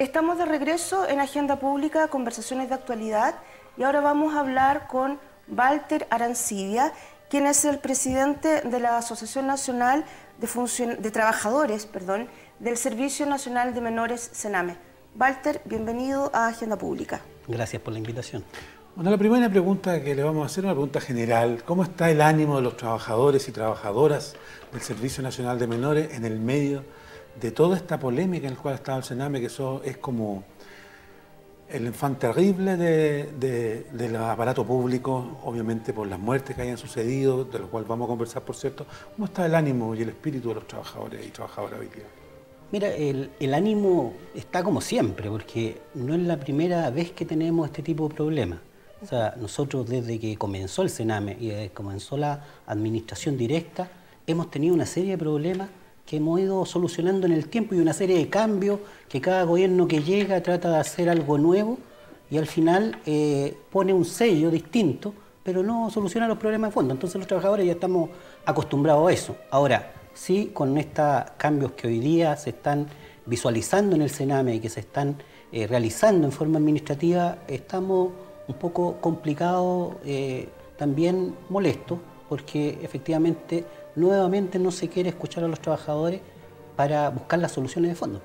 Estamos de regreso en Agenda Pública, conversaciones de actualidad, y ahora vamos a hablar con Walter Arancibia, quien es el presidente de la Asociación Nacional de Trabajadores del Servicio Nacional de Menores, Sename. Walter, bienvenido a Agenda Pública. Gracias por la invitación. Bueno, la primera pregunta que le vamos a hacer es una pregunta general. ¿Cómo está el ánimo de los trabajadores y trabajadoras del Servicio Nacional de Menores en el medio de toda esta polémica en la cual ha estado el Sename, que eso es como el enfant terrible del aparato público, obviamente por las muertes que hayan sucedido, de lo cual vamos a conversar, por cierto? ¿Cómo está el ánimo y el espíritu de los trabajadores y trabajadoras hoy día? Mira, el ánimo está como siempre, porque no es la primera vez que tenemos este tipo de problemas. O sea, nosotros desde que comenzó el Sename y desde que comenzó la administración directa, hemos tenido una serie de problemas que hemos ido solucionando en el tiempo y una serie de cambios que cada gobierno que llega trata de hacer algo nuevo y al final pone un sello distinto, pero no soluciona los problemas de fondo. Entonces los trabajadores ya estamos acostumbrados a eso. Ahora, sí, con estos cambios que hoy día se están visualizando en el Sename y que se están realizando en forma administrativa, estamos un poco complicados, también molestos, porque efectivamente nuevamente no se quiere escuchar a los trabajadores para buscar las soluciones de fondo.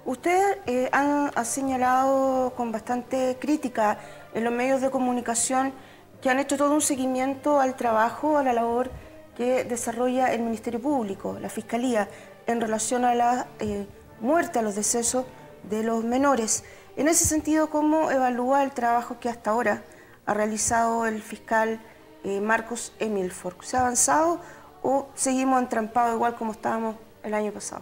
Usted ha señalado con bastante crítica en los medios de comunicación que han hecho todo un seguimiento al trabajo, a la labor que desarrolla el Ministerio Público, la Fiscalía, en relación a la muerte, a los decesos de los menores. En ese sentido, ¿cómo evalúa el trabajo que hasta ahora ha realizado el fiscal Marcos Emilfort? ¿Se ha avanzado o seguimos entrampados igual como estábamos el año pasado?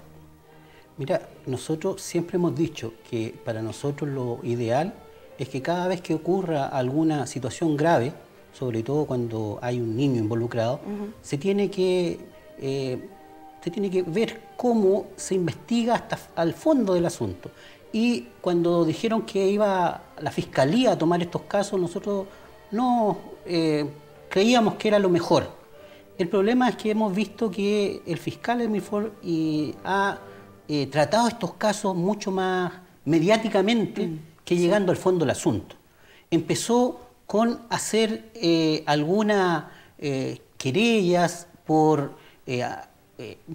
Mira, nosotros siempre hemos dicho que para nosotros lo ideal es que cada vez que ocurra alguna situación grave, sobre todo cuando hay un niño involucrado, se tiene que ver cómo se investiga hasta al fondo del asunto. Y cuando dijeron que iba la Fiscalía a tomar estos casos, nosotros no creíamos que era lo mejor. El problema es que hemos visto que el fiscal Emilfort ha tratado estos casos mucho más mediáticamente que llegando al fondo del asunto. Empezó con hacer algunas querellas por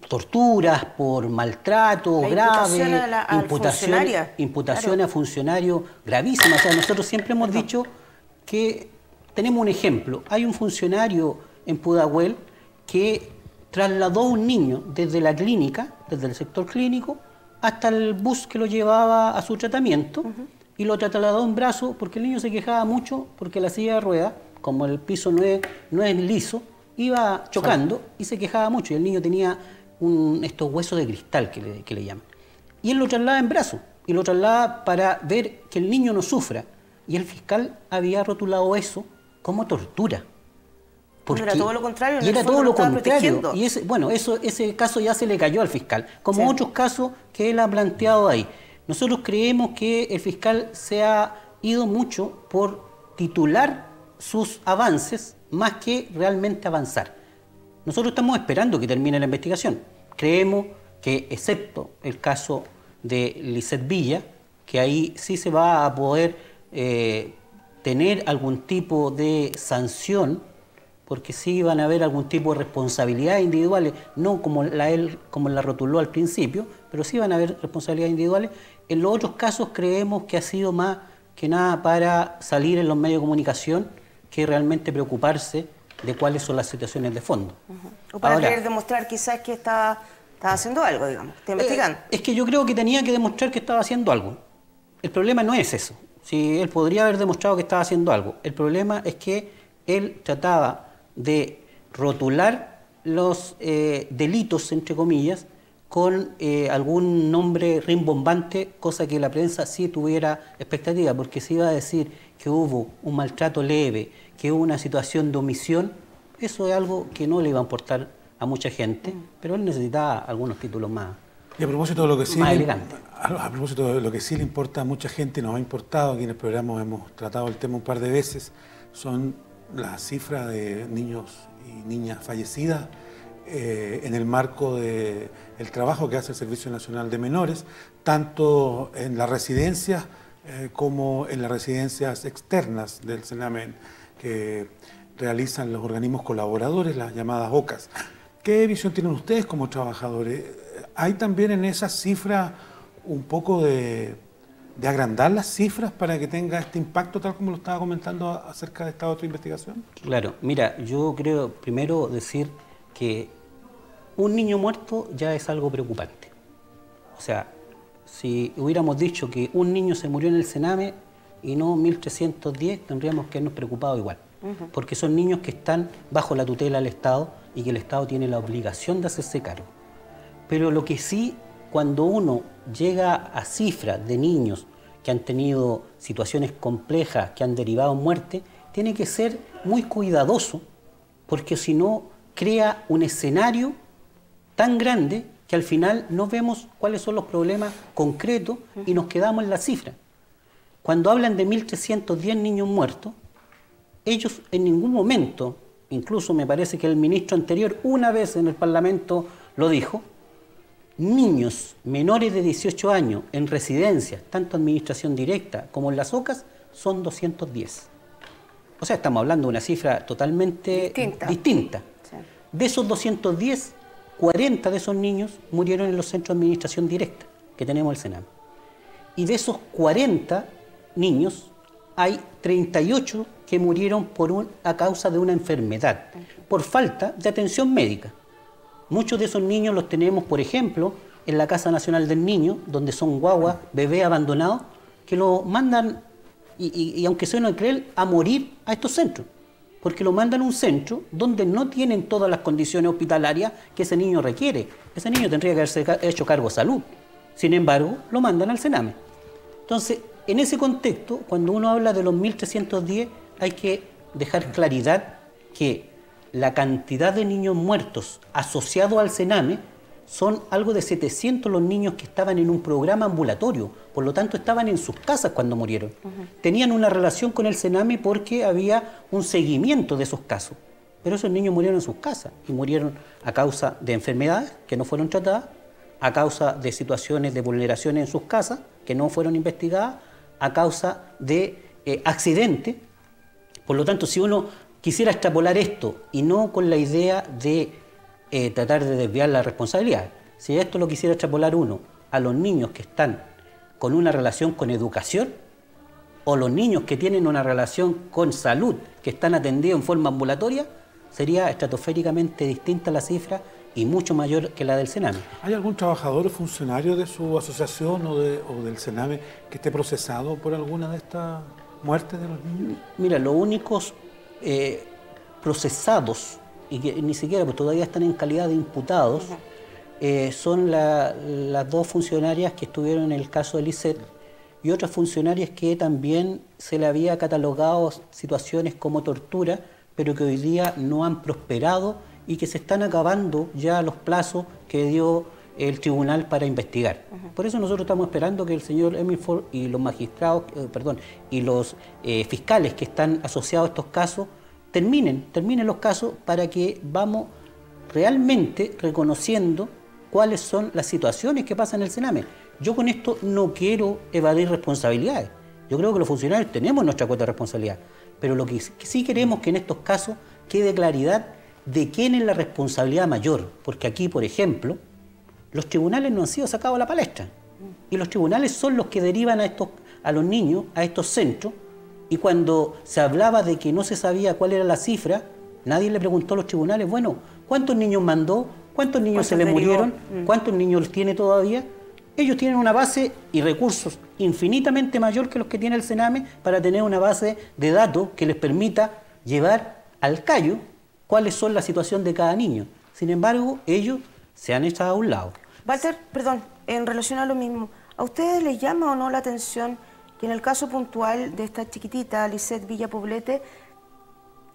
torturas, por maltrato grave, imputación a funcionarios gravísimas. O sea, nosotros siempre hemos dicho que tenemos un ejemplo. Hay un funcionario en Pudahuel que trasladó a un niño desde la clínica, desde el sector clínico, hasta el bus que lo llevaba a su tratamiento y lo trasladó en brazos porque el niño se quejaba mucho porque la silla de ruedas, como el piso no es liso, iba chocando y se quejaba mucho. Y el niño tenía estos huesos de cristal que le llaman. Y él lo traslada en brazos y lo traslada para ver que el niño no sufra. Y el fiscal había rotulado eso como tortura. Porque era todo lo contrario. Y era todo lo contrario. Y ese caso ya se le cayó al fiscal, como otros casos que él ha planteado ahí. Nosotros creemos que el fiscal se ha ido mucho por titular sus avances más que realmente avanzar. Nosotros estamos esperando que termine la investigación. Creemos que, excepto el caso de Lisset Villa, que ahí sí se va a poder tener algún tipo de sanción, porque sí van a haber algún tipo de responsabilidades individuales, no como la rotuló al principio, pero sí van a haber responsabilidades individuales. En los otros casos creemos que ha sido más que nada para salir en los medios de comunicación que realmente preocuparse de cuáles son las situaciones de fondo. O para querer demostrar quizás que estaba haciendo algo, digamos, está investigando. Es que yo creo que tenía que demostrar que estaba haciendo algo. El problema no es eso. Si él podría haber demostrado que estaba haciendo algo. El problema es que él trataba de rotular los delitos, entre comillas, con algún nombre rimbombante, cosa que la prensa sí tuviera expectativa, porque se iba a decir que hubo un maltrato leve, que hubo una situación de omisión. Eso es algo que no le iba a importar a mucha gente, pero él necesitaba algunos títulos más. Y a propósito de lo que sí a propósito de lo que sí le importa a mucha gente, nos ha importado, aquí en el programa hemos tratado el tema un par de veces, son las cifras de niños y niñas fallecidas en el marco del trabajo que hace el Servicio Nacional de Menores, tanto en las residencias como en las residencias externas del Sename que realizan los organismos colaboradores, las llamadas OCAS. ¿Qué visión tienen ustedes como trabajadores? ¿Hay también en esas cifras un poco de agrandar las cifras para que tenga este impacto, tal como lo estaba comentando acerca de esta otra investigación? Claro, mira, yo creo primero decir que un niño muerto ya es algo preocupante. O sea, si hubiéramos dicho que un niño se murió en el Sename y no 1.310, tendríamos que habernos preocupado igual. Porque son niños que están bajo la tutela del Estado y que el Estado tiene la obligación de hacerse cargo. Pero lo que sí, cuando uno llega a cifras de niños que han tenido situaciones complejas, que han derivado en muerte, tiene que ser muy cuidadoso, porque si no crea un escenario tan grande que al final no vemos cuáles son los problemas concretos y nos quedamos en la cifra. Cuando hablan de 1.310 niños muertos, ellos en ningún momento, incluso me parece que el ministro anterior una vez en el Parlamento lo dijo, niños menores de 18 años en residencias, tanto administración directa como en las OCAS, son 210. O sea, estamos hablando de una cifra totalmente distinta. Sí. De esos 210, 40 de esos niños murieron en los centros de administración directa que tenemos el Sename. Y de esos 40 niños, hay 38 que murieron a causa de una enfermedad, por falta de atención médica. Muchos de esos niños los tenemos, por ejemplo, en la Casa Nacional del Niño, donde son guaguas, bebés abandonados, que lo mandan, y aunque se no creer, a morir a estos centros. Porque lo mandan a un centro donde no tienen todas las condiciones hospitalarias que ese niño requiere. Ese niño tendría que haberse hecho cargo de salud. Sin embargo, lo mandan al Sename. Entonces, en ese contexto, cuando uno habla de los 1.310, hay que dejar claridad que la cantidad de niños muertos asociados al Sename son algo de 700 los niños que estaban en un programa ambulatorio, por lo tanto estaban en sus casas cuando murieron. Tenían una relación con el Sename porque había un seguimiento de esos casos, pero esos niños murieron en sus casas y murieron a causa de enfermedades que no fueron tratadas, a causa de situaciones de vulneraciones en sus casas que no fueron investigadas, a causa de accidentes. Por lo tanto, si uno quisiera extrapolar esto y no con la idea de tratar de desviar la responsabilidad, si esto lo quisiera extrapolar uno a los niños que están con una relación con educación o los niños que tienen una relación con salud, que están atendidos en forma ambulatoria, sería estratosféricamente distinta la cifra y mucho mayor que la del Sename. ¿Hay algún trabajador o funcionario de su asociación o del Sename que esté procesado por alguna de estas muertes de los niños? Mira, los únicos procesados, y que ni siquiera pues, todavía están en calidad de imputados, son las dos funcionarias que estuvieron en el caso del ISET y otras funcionarias que también se le había catalogado situaciones como tortura, pero que hoy día no han prosperado y que se están acabando ya los plazos que dio el tribunal para investigar. Por eso nosotros estamos esperando que el señor Eminford y los magistrados, y los fiscales que están asociados a estos casos terminen los casos para que vamos realmente reconociendo cuáles son las situaciones que pasan en el Sename. Yo con esto no quiero evadir responsabilidades. Yo creo que los funcionarios tenemos nuestra cuota de responsabilidad, pero lo que sí queremos es que en estos casos quede claridad de quién es la responsabilidad mayor, porque aquí, por ejemplo, los tribunales no han sido sacados a la palestra y los tribunales son los que derivan a los niños a estos centros, y cuando se hablaba de que no se sabía cuál era la cifra, nadie le preguntó a los tribunales, bueno, ¿cuántos niños mandó? ¿Cuántos niños se le murieron? ¿Cuántos niños los tiene todavía? Ellos tienen una base y recursos infinitamente mayor que los que tiene el Sename para tener una base de datos que les permita llevar al callo cuáles son la situación de cada niño. Sin embargo, ellos se han echado a un lado. Walter, perdón, en relación a lo mismo, ¿a ustedes les llama o no la atención que en el caso puntual de esta chiquitita, Lisette Villa Poblete,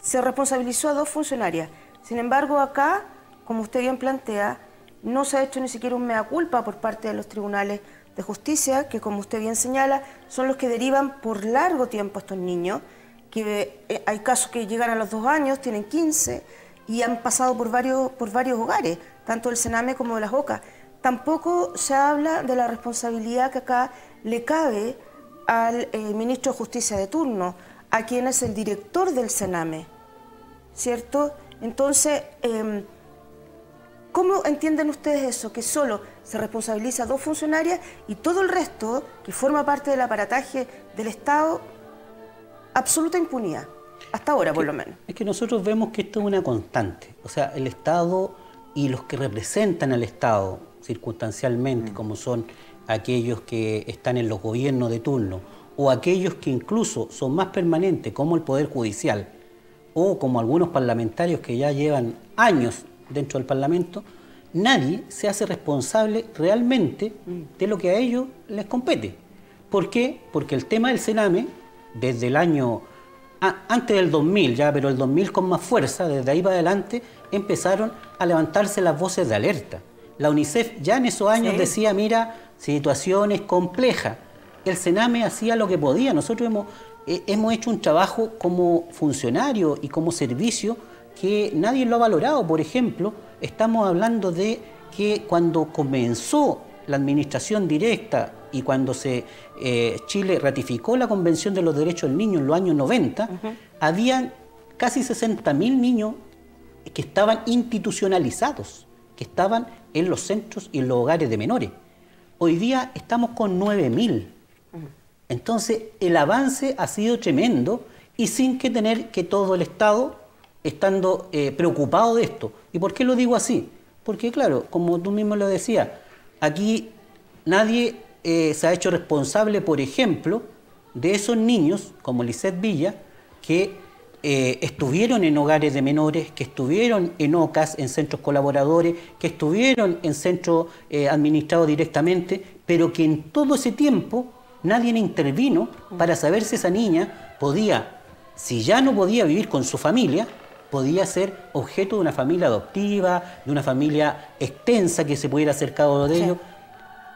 se responsabilizó a dos funcionarias? Sin embargo, acá, como usted bien plantea, no se ha hecho ni siquiera un mea culpa por parte de los tribunales de justicia, que como usted bien señala, son los que derivan por largo tiempo a estos niños, que hay casos que llegan a los 2 años, tienen 15, y han pasado por varios hogares, tanto del Sename como de las OCA. Tampoco se habla de la responsabilidad que acá le cabe al ministro de Justicia de turno, a quien es el director del Sename, ¿cierto? Entonces, ¿cómo entienden ustedes eso? Que solo se responsabiliza a 2 funcionarias y todo el resto, que forma parte del aparataje del Estado, absoluta impunidad, hasta ahora por lo menos. Es que nosotros vemos que esto es una constante. O sea, el Estado y los que representan al Estado circunstancialmente, como son aquellos que están en los gobiernos de turno, o aquellos que incluso son más permanentes, como el Poder Judicial, o como algunos parlamentarios que ya llevan años dentro del Parlamento, nadie se hace responsable realmente de lo que a ellos les compete. ¿Por qué? Porque el tema del Sename, desde el año, antes del 2000 ya, pero el 2000 con más fuerza, desde ahí para adelante, empezaron a levantarse las voces de alerta. La UNICEF ya en esos años decía, mira, situaciones complejas. El Sename hacía lo que podía. Nosotros hemos hecho un trabajo como funcionario y como servicio que nadie lo ha valorado. Por ejemplo, estamos hablando de que cuando comenzó la administración directa y cuando Chile ratificó la Convención de los Derechos del Niño en los años 90, habían casi 60.000 niños que estaban institucionalizados, que estaban en los centros y en los hogares de menores. Hoy día estamos con 9.000. Entonces, el avance ha sido tremendo y sin que tener que todo el Estado estando preocupado de esto. ¿Y por qué lo digo así? Porque, claro, como tú mismo lo decías, aquí nadie se ha hecho responsable, por ejemplo, de esos niños, como Lisette Villa, que estuvieron en hogares de menores, que estuvieron en OCAS, en centros colaboradores, que estuvieron en centros administrados directamente, pero que en todo ese tiempo nadie intervino para saber si esa niña podía, si ya no podía vivir con su familia, podía ser objeto de una familia adoptiva, de una familia extensa que se pudiera hacer cargo de ellos.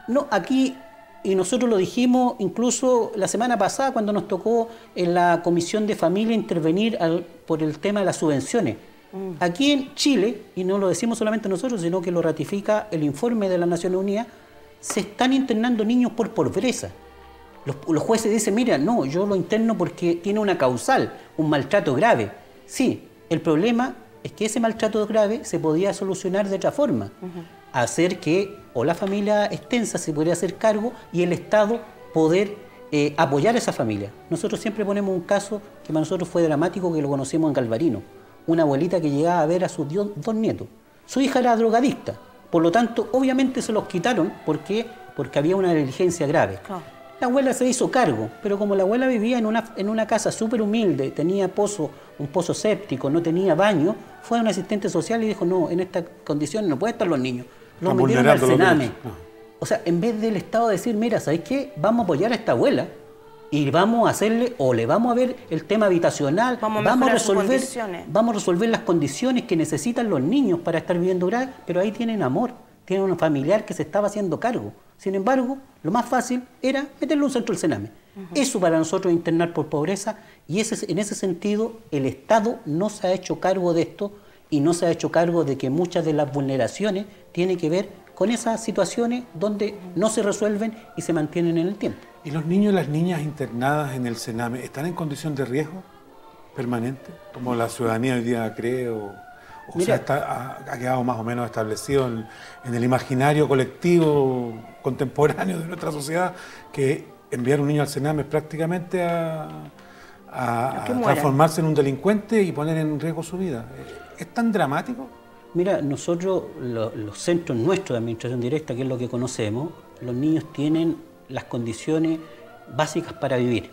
No, aquí, y nosotros lo dijimos incluso la semana pasada cuando nos tocó en la Comisión de Familia intervenir por el tema de las subvenciones. Aquí en Chile, y no lo decimos solamente nosotros, sino que lo ratifica el informe de las Naciones Unidas, se están internando niños por pobreza. Los jueces dicen, mira, no, yo lo interno porque tiene una causal, un maltrato grave. Sí, el problema es que ese maltrato grave se podía solucionar de otra forma. Hacer que o la familia extensa se pudiera hacer cargo y el Estado poder apoyar a esa familia. Nosotros siempre ponemos un caso que para nosotros fue dramático, que lo conocimos en Galvarino. Una abuelita que llegaba a ver a sus 2 nietos. Su hija era drogadicta, por lo tanto, obviamente se los quitaron. ¿Por qué? Porque había una negligencia grave. La abuela se hizo cargo, pero como la abuela vivía en una casa súper humilde, tenía un pozo séptico, no tenía baño, fue a un asistente social y dijo, no, en estas condiciones no pueden estar los niños. Los metieron al Sename. O sea, en vez del Estado decir, mira, ¿sabes qué? Vamos a apoyar a esta abuela y vamos a hacerle, o le vamos a ver el tema habitacional, vamos a resolver las condiciones que necesitan los niños para estar viviendo graves, pero ahí tienen amor, tienen un familiar que se estaba haciendo cargo. Sin embargo, lo más fácil era meterlo en un centro del Sename. Eso para nosotros es internar por pobreza, y en ese sentido el Estado no se ha hecho cargo de esto y no se ha hecho cargo de que muchas de las vulneraciones tienen que ver con esas situaciones donde no se resuelven y se mantienen en el tiempo. ¿Y los niños y las niñas internadas en el Sename están en condición de riesgo permanente, como la ciudadanía hoy día cree Mira, sea, ha quedado más o menos establecido en el imaginario colectivo contemporáneo de nuestra sociedad que enviar un niño al Sename es prácticamente a transformarse en un delincuente y poner en riesgo su vida? ¿Es tan dramático? Mira, nosotros, los centros nuestros de administración directa, que es lo que conocemos, los niños tienen las condiciones básicas para vivir.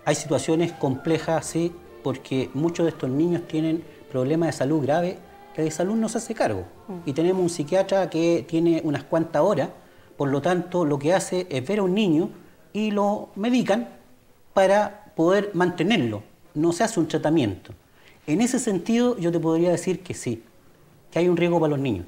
Hay situaciones complejas, sí, porque muchos de estos niños tienen problemas de salud graves que de salud no se hace cargo. Y tenemos un psiquiatra que tiene unas cuantas horas, por lo tanto lo que hace es ver a un niño y lo medican para poder mantenerlo. No se hace un tratamiento. En ese sentido yo te podría decir que sí, que hay un riesgo para los niños.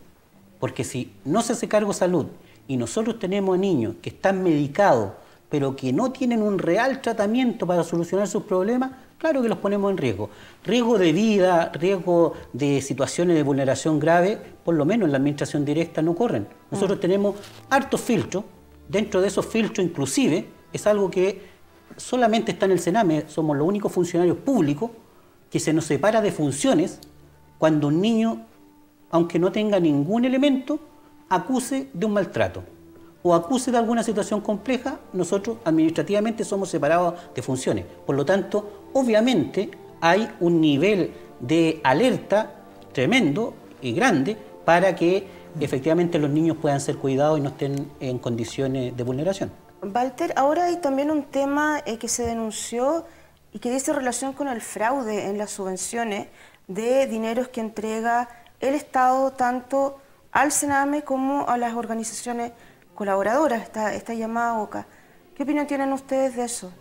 Porque si no se hace cargo de salud y nosotros tenemos a niños que están medicados pero que no tienen un real tratamiento para solucionar sus problemas, claro que los ponemos en riesgo. Riesgo de vida, riesgo de situaciones de vulneración grave, por lo menos en la administración directa no corren. Nosotros tenemos hartos filtros, dentro de esos filtros inclusive, es algo que solamente está en el Sename, somos los únicos funcionarios públicos que se nos separa de funciones cuando un niño, aunque no tenga ningún elemento, acuse de un maltrato o acuse de alguna situación compleja, nosotros administrativamente somos separados de funciones. Por lo tanto, obviamente hay un nivel de alerta tremendo y grande para que efectivamente los niños puedan ser cuidados y no estén en condiciones de vulneración. Walter, ahora hay también un tema que se denunció y que dice relación con el fraude en las subvenciones de dineros que entrega el Estado tanto al Sename como a las organizaciones colaboradoras, esta llamada OCA. ¿Qué opinión tienen ustedes de eso?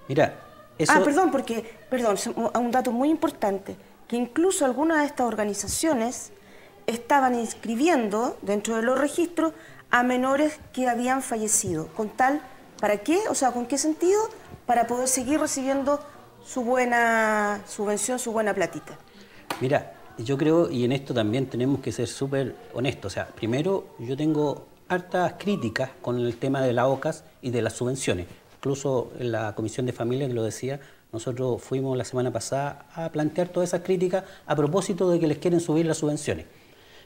Mira, eso... Perdón, un dato muy importante, que incluso algunas de estas organizaciones estaban inscribiendo dentro de los registros a menores que habían fallecido. ¿Con tal, para qué? O sea, ¿con qué sentido? Para poder seguir recibiendo su buena subvención, su buena platita. Mira, yo creo, y en esto también tenemos que ser súper honestos, o sea, primero yo tengo hartas críticas con el tema de las OCAs y de las subvenciones. Incluso en la Comisión de Familia, que lo decía, nosotros fuimos la semana pasada a plantear todas esas críticas a propósito de que les quieren subir las subvenciones.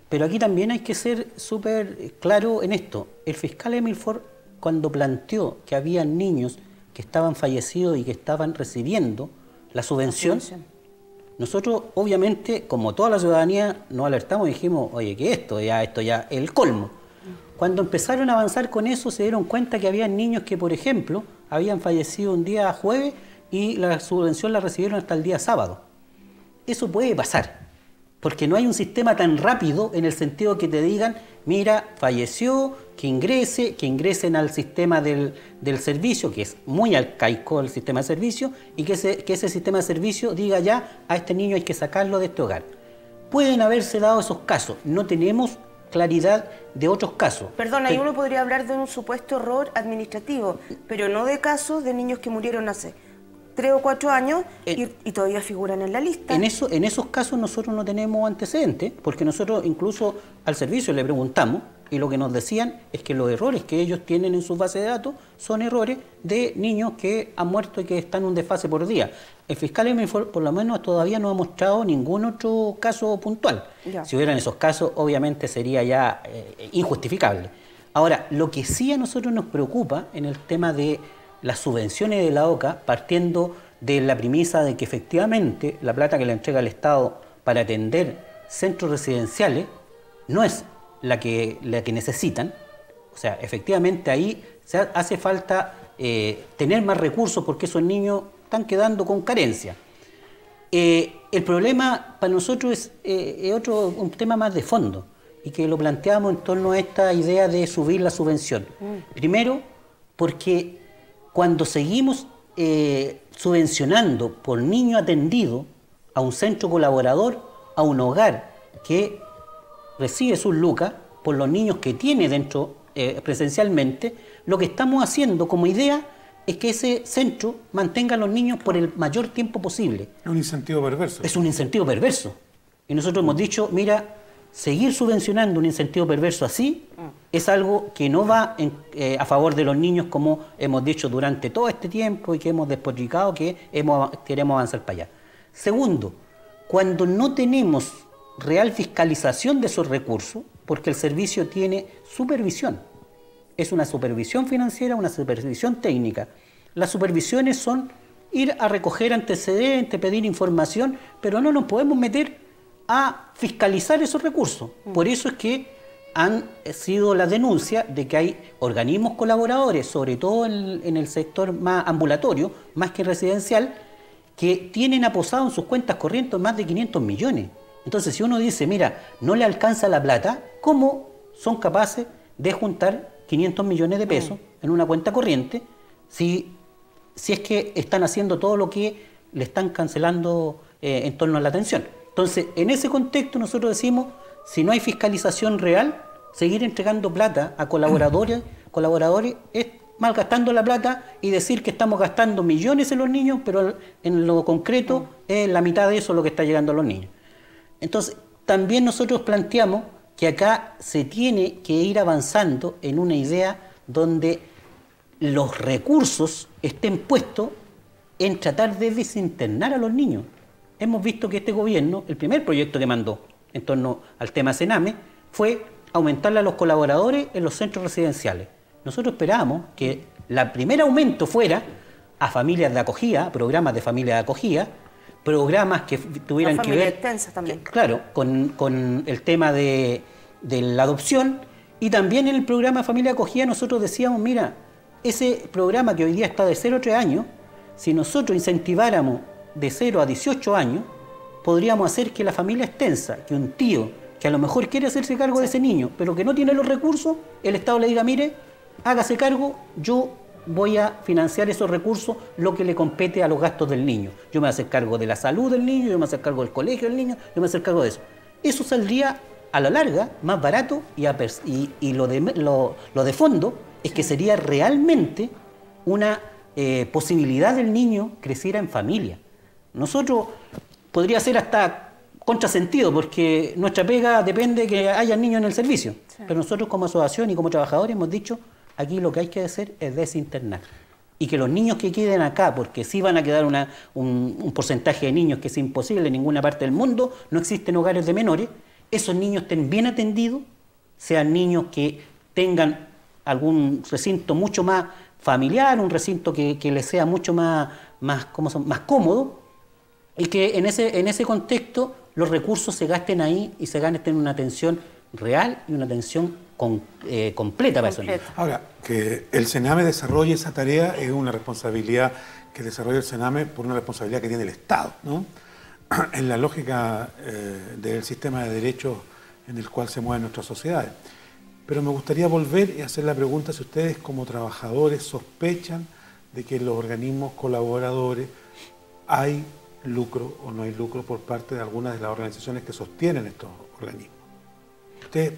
Pero aquí también hay que ser súper claro en esto. El fiscal Emil Ford, cuando planteó que había niños que estaban fallecidos y que estaban recibiendo la subvención, nosotros obviamente, como toda la ciudadanía, nos alertamos y dijimos, oye, que esto ya es el colmo. Cuando empezaron a avanzar con eso, se dieron cuenta que había niños que, por ejemplo, habían fallecido un día jueves y la subvención la recibieron hasta el día sábado. Eso puede pasar, porque no hay un sistema tan rápido en el sentido que te digan, mira, falleció, que ingresen al sistema del servicio, que es muy arcaico el sistema de servicio, y que ese sistema de servicio diga ya, a este niño hay que sacarlo de este hogar. Pueden haberse dado esos casos, no tenemos claridad de otros casos. Perdón, ahí uno podría hablar de un supuesto error administrativo, pero no de casos de niños que murieron hace 3 o 4 años y todavía figuran en la lista. En esos casos nosotros no tenemos antecedentes, porque nosotros incluso al servicio le preguntamos y lo que nos decían es que los errores que ellos tienen en sus bases de datos son errores de niños que han muerto y que están en un desfase por día. El fiscal Emil Ford, por lo menos todavía no ha mostrado ningún otro caso puntual. Ya. Si hubieran esos casos, obviamente sería ya injustificable. Ahora, lo que sí a nosotros nos preocupa en el tema de las subvenciones de la OCA, partiendo de la premisa de que efectivamente la plata que le entrega el Estado para atender centros residenciales no es la que necesitan. O sea, efectivamente ahí hace falta tener más recursos porque esos niños están quedando con carencia. El problema para nosotros es un tema más de fondo y que lo planteamos en torno a esta idea de subir la subvención. Primero, porque cuando seguimos subvencionando por niño atendido a un centro colaborador, a un hogar que recibe sus lucas por los niños que tiene dentro presencialmente, lo que estamos haciendo como idea es que ese centro mantenga a los niños por el mayor tiempo posible. Es un incentivo perverso. Es un incentivo perverso. Y nosotros hemos dicho, mira, seguir subvencionando un incentivo perverso así es algo que no va a favor de los niños, como hemos dicho durante todo este tiempo y que hemos despotricado que queremos avanzar para allá. Segundo, cuando no tenemos real fiscalización de esos recursos, porque el servicio tiene supervisión. Es una supervisión financiera, una supervisión técnica. Las supervisiones son ir a recoger antecedentes, pedir información, pero no nos podemos meter a fiscalizar esos recursos. Por eso es que han sido las denuncias de que hay organismos colaboradores, sobre todo en el sector más ambulatorio, más que residencial, que tienen aposado en sus cuentas corrientes más de 500 millones. Entonces, si uno dice, mira, no le alcanza la plata, ¿cómo son capaces de juntar 500 millones de pesos en una cuenta corriente si es que están haciendo todo lo que le están cancelando en torno a la atención? Entonces, en ese contexto nosotros decimos, si no hay fiscalización real, seguir entregando plata a colaboradores es malgastando la plata y decir que estamos gastando millones en los niños, pero en lo concreto es la mitad de eso lo que está llegando a los niños. Entonces, también nosotros planteamos que acá se tiene que ir avanzando en una idea donde los recursos estén puestos en tratar de desinternar a los niños. Hemos visto que este gobierno, el primer proyecto que mandó en torno al tema Sename, fue aumentarle a los colaboradores en los centros residenciales. Nosotros esperábamos que el primer aumento fuera a familias de acogida, programas de familias de acogida, programas que tuvieran que ver también. Claro, con el tema de la adopción, y también en el programa de familia de acogida nosotros decíamos, mira, ese programa que hoy día está de 0 a 3 años, si nosotros incentiváramos de 0 a 18 años, podríamos hacer que la familia extensa, que un tío que a lo mejor quiere hacerse cargo de ese niño, pero que no tiene los recursos, el Estado le diga, mire, hágase cargo, yo voy a financiar esos recursos, lo que le compete a los gastos del niño. Yo me voy a hacer cargo de la salud del niño, yo me voy a hacer cargo del colegio del niño, yo me voy a hacer cargo de eso. Eso saldría a la larga más barato y lo de fondo es que sería realmente una posibilidad del niño creciera en familia. Nosotros podría ser hasta contrasentido, porque nuestra pega depende de que haya niños en el servicio. Sí. Pero nosotros como asociación y como trabajadores hemos dicho, aquí lo que hay que hacer es desinternar. Y que los niños que queden acá, porque sí van a quedar un porcentaje de niños que es imposible en ninguna parte del mundo, no existen hogares de menores, esos niños estén bien atendidos, sean niños que tengan algún recinto mucho más familiar, un recinto que les sea mucho más cómodo, y que en ese contexto los recursos se gasten ahí y se gasten una atención real y una atención completa para esos niños. Ahora, que el Sename desarrolle esa tarea es una responsabilidad que desarrolla el Sename por una responsabilidad que tiene el Estado, ¿no? En la lógica del sistema de derechos en el cual se mueven nuestras sociedades. Pero me gustaría volver y hacer la pregunta si ustedes como trabajadores sospechan de que en los organismos colaboradores hay lucro o no hay lucro por parte de algunas de las organizaciones que sostienen estos organismos. ¿Ustedes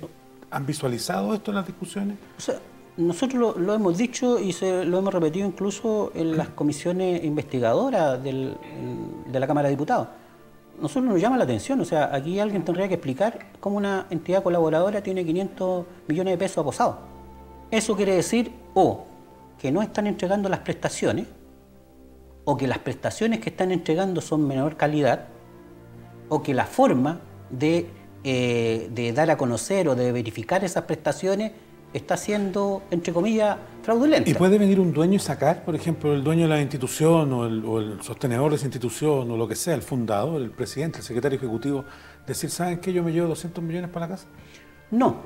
han visualizado esto en las discusiones? O sea, nosotros lo hemos dicho y lo hemos repetido incluso en las comisiones investigadoras de la Cámara de Diputados. Nosotros nos llama la atención, o sea, aquí alguien tendría que explicar cómo una entidad colaboradora tiene 500 millones de pesos aposados. Eso quiere decir o que no están entregando las prestaciones, o que las prestaciones que están entregando son menor calidad, o que la forma de dar a conocer o de verificar esas prestaciones está siendo, entre comillas, fraudulenta. ¿Y puede venir un dueño y sacar, por ejemplo, el dueño de la institución o el sostenedor de esa institución o lo que sea, el fundador, el presidente, el secretario ejecutivo, decir, ¿saben qué? Yo me llevo 200 millones para la casa? No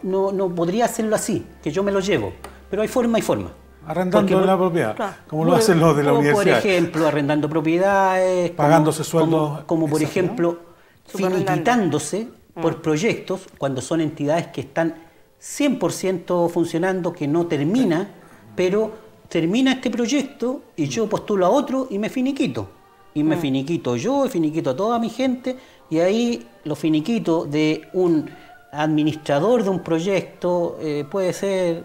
podría hacerlo así, que yo me lo llevo, pero hay forma y forma. Arrendando la propiedad, claro, como lo hacen los de la universidad. Por ejemplo, arrendando propiedades. Pagándose sueldos. Como por ejemplo, finiquitándose por proyectos cuando son entidades que están 100% funcionando, que no termina, pero termina este proyecto y yo postulo a otro y me finiquito. Y me finiquito yo, y finiquito a toda mi gente, y ahí lo finiquito de un administrador de un proyecto puede ser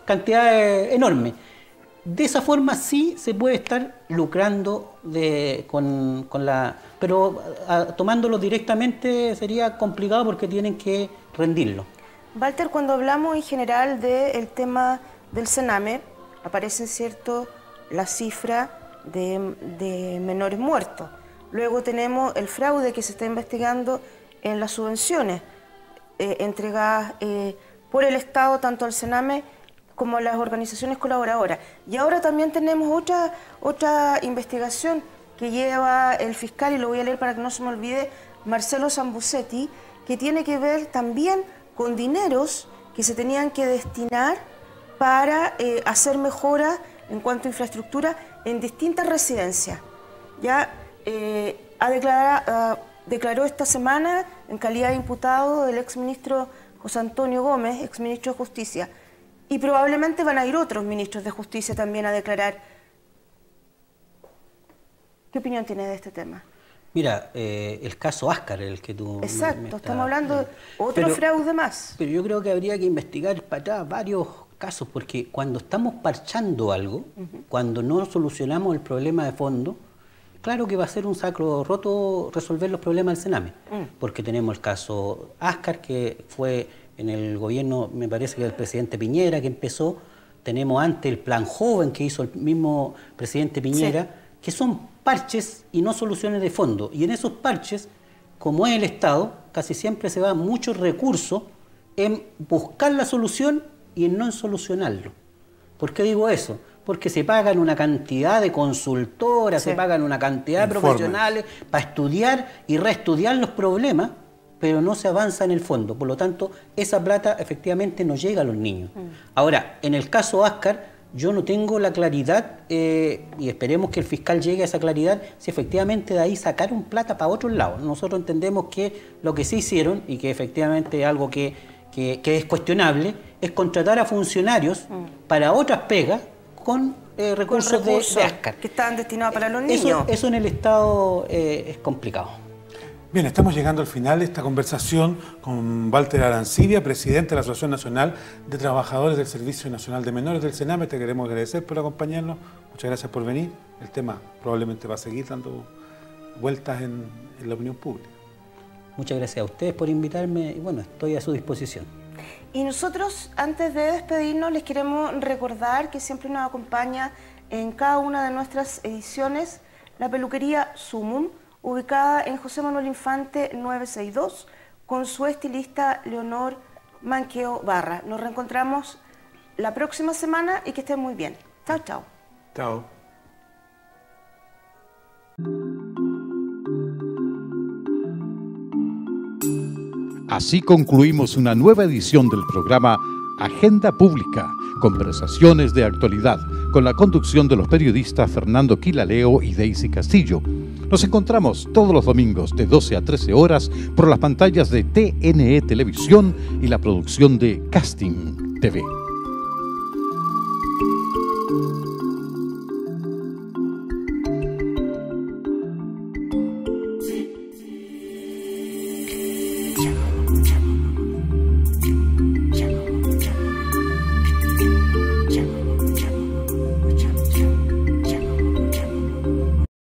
cantidades enormes. De esa forma sí se puede estar lucrando con la... Pero tomándolo directamente sería complicado porque tienen que rendirlo. Walter, cuando hablamos en general del tema del Sename, aparecen, ¿cierto?, la cifra de menores muertos. Luego tenemos el fraude que se está investigando en las subvenciones entregadas por el Estado, tanto al Sename como a las organizaciones colaboradoras. Y ahora también tenemos otra investigación que lleva el fiscal, y lo voy a leer para que no se me olvide, Marcelo Sambucetti, que tiene que ver también con dineros que se tenían que destinar para hacer mejoras en cuanto a infraestructura en distintas residencias. Ya declaró esta semana, en calidad de imputado, el exministro José Antonio Gómez, exministro de Justicia, y probablemente van a ir otros ministros de Justicia también a declarar. ¿Qué opinión tiene de este tema? Mira, el caso Ascar, el que tú... Exacto, estamos hablando de otro fraude más. Pero yo creo que habría que investigar para atrás varios casos, porque cuando estamos parchando algo, cuando no solucionamos el problema de fondo, claro que va a ser un saco roto resolver los problemas del Sename, porque tenemos el caso Ascar, que fue en el gobierno, me parece que del presidente Piñera, que empezó, tenemos antes el plan joven que hizo el mismo presidente Piñera, que son parches y no soluciones de fondo, y en esos parches, como es el Estado, casi siempre se va muchos recursos en buscar la solución y en no en solucionarlo. ¿Por qué digo eso? Porque se pagan una cantidad de consultoras, se pagan una cantidad de profesionales para estudiar y reestudiar los problemas, pero no se avanza en el fondo. Por lo tanto, esa plata efectivamente no llega a los niños. Ahora, en el caso Ascar, yo no tengo la claridad, y esperemos que el fiscal llegue a esa claridad, si efectivamente de ahí sacaron plata para otros lados. Nosotros entendemos que lo que sí hicieron, y que efectivamente es algo que es cuestionable, es contratar a funcionarios para otras pegas con recursos de Ascar. Que estaban destinados para los niños. Eso en el Estado es complicado. Bien, estamos llegando al final de esta conversación con Walter Arancibia, presidente de la Asociación Nacional de Trabajadores del Servicio Nacional de Menores del Sename. Te queremos agradecer por acompañarnos. Muchas gracias por venir. El tema probablemente va a seguir dando vueltas en la opinión pública. Muchas gracias a ustedes por invitarme y bueno, estoy a su disposición. Y nosotros, antes de despedirnos, les queremos recordar que siempre nos acompaña en cada una de nuestras ediciones la peluquería Sumum, ubicada en José Manuel Infante 962, con su estilista Leonor Manqueo Barra. Nos reencontramos la próxima semana y que estén muy bien. Chao, chao. Chao. Así concluimos una nueva edición del programa Agenda Pública, conversaciones de actualidad, con la conducción de los periodistas Fernando Quilaleo y Daisy Castillo. Nos encontramos todos los domingos de 12 a 13 horas por las pantallas de TNE Televisión y la producción de Casting TV.